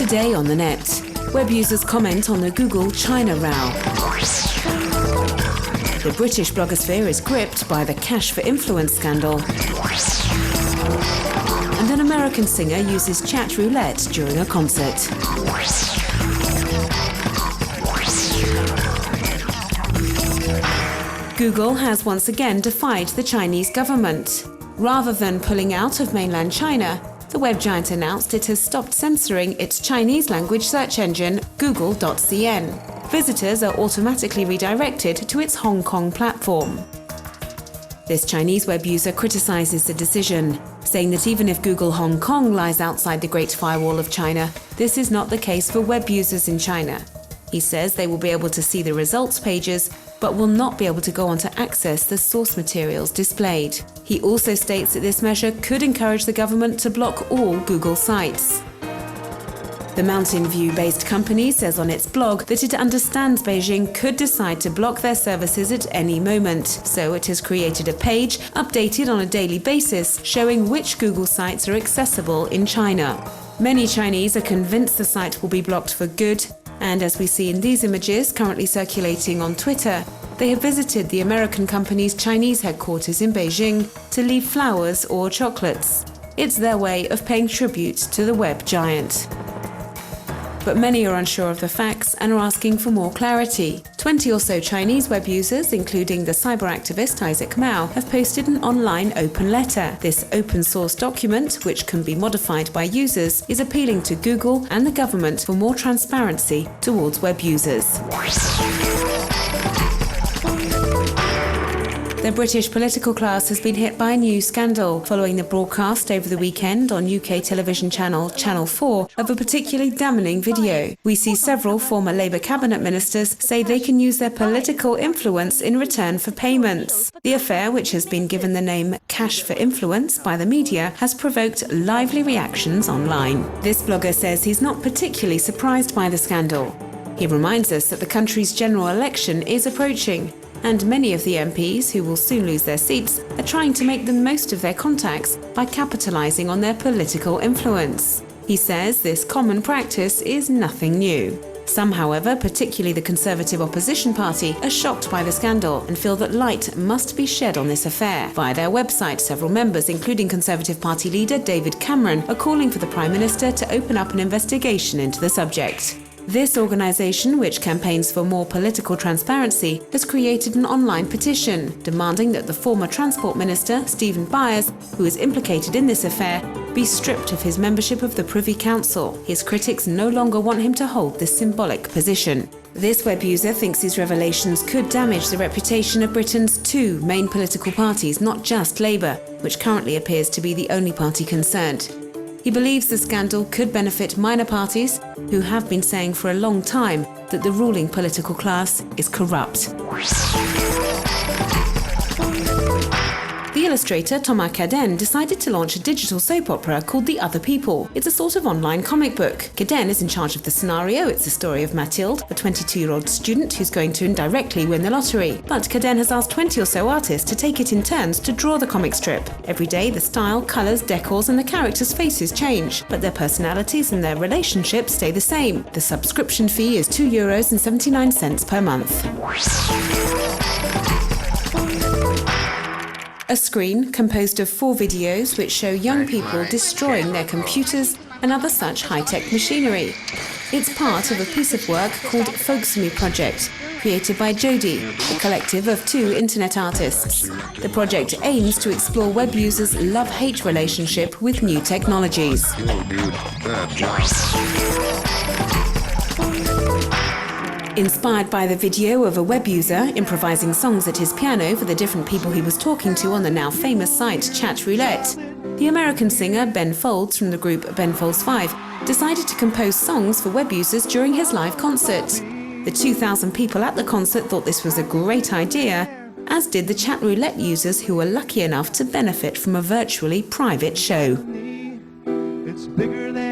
Today on the net, web users comment on the Google China row. The British blogosphere is gripped by the cash for influence scandal. And an American singer uses chatroulette during a concert. Google has once again defied the Chinese government. Rather than pulling out of mainland China, the web giant announced it has stopped censoring its Chinese language search engine, Google.cn. Visitors are automatically redirected to its Hong Kong platform. This Chinese web user criticizes the decision, saying that even if Google Hong Kong lies outside the Great Firewall of China, this is not the case for web users in China. He says they will be able to see the results pages, but will not be able to go on to access the source materials displayed. He also states that this measure could encourage the government to block all Google sites. The Mountain View-based company says on its blog that it understands Beijing could decide to block their services at any moment, so it has created a page, updated on a daily basis, showing which Google sites are accessible in China. Many Chinese are convinced the site will be blocked for good, and as we see in these images currently circulating on Twitter, they have visited the American company's Chinese headquarters in Beijing to leave flowers or chocolates. It's their way of paying tribute to the web giant. But many are unsure of the facts and are asking for more clarity. 20 or so Chinese web users, including the cyber activist Isaac Mao, have posted an online open letter. This open source document, which can be modified by users, is appealing to Google and the government for more transparency towards web users. The British political class has been hit by a new scandal following the broadcast over the weekend on UK television channel Channel 4 of a particularly damning video. We see several former Labour cabinet ministers say they can use their political influence in return for payments. The affair, which has been given the name Cash for Influence by the media, has provoked lively reactions online. This blogger says he's not particularly surprised by the scandal. He reminds us that the country's general election is approaching, and many of the MPs, who will soon lose their seats, are trying to make the most of their contacts by capitalising on their political influence. He says this common practice is nothing new. Some, however, particularly the Conservative opposition party, are shocked by the scandal and feel that light must be shed on this affair. Via their website, several members, including Conservative Party leader David Cameron, are calling for the Prime Minister to open up an investigation into the subject. This organisation, which campaigns for more political transparency, has created an online petition demanding that the former Transport Minister, Stephen Byers, who is implicated in this affair, be stripped of his membership of the Privy Council. His critics no longer want him to hold this symbolic position. This web user thinks these revelations could damage the reputation of Britain's two main political parties, not just Labour, which currently appears to be the only party concerned. He believes the scandal could benefit minor parties who have been saying for a long time that the ruling political class is corrupt. The illustrator Thomas Cadden decided to launch a digital soap opera called The Other People. It's a sort of online comic book. Cadden is in charge of the scenario. It's the story of Mathilde, a 22-year-old student who's going to indirectly win the lottery. But Cadden has asked 20 or so artists to take it in turns to draw the comic strip. Every day, the style, colours, decors and the characters' faces change, but their personalities and their relationships stay the same. The subscription fee is €2.79 per month. A screen composed of 4 videos which show young people destroying their computers and other such high-tech machinery. It's part of a piece of work called Folksome Project, created by Jody, a collective of 2 internet artists. The project aims to explore web users' love-hate relationship with new technologies. Inspired by the video of a web user improvising songs at his piano for the different people he was talking to on the now famous site chatroulette, the American singer Ben Folds from the group Ben Folds 5 decided to compose songs for web users during his live concert. The 2,000 people at the concert thought this was a great idea, as did the chatroulette users who were lucky enough to benefit from a virtually private show. It's bigger than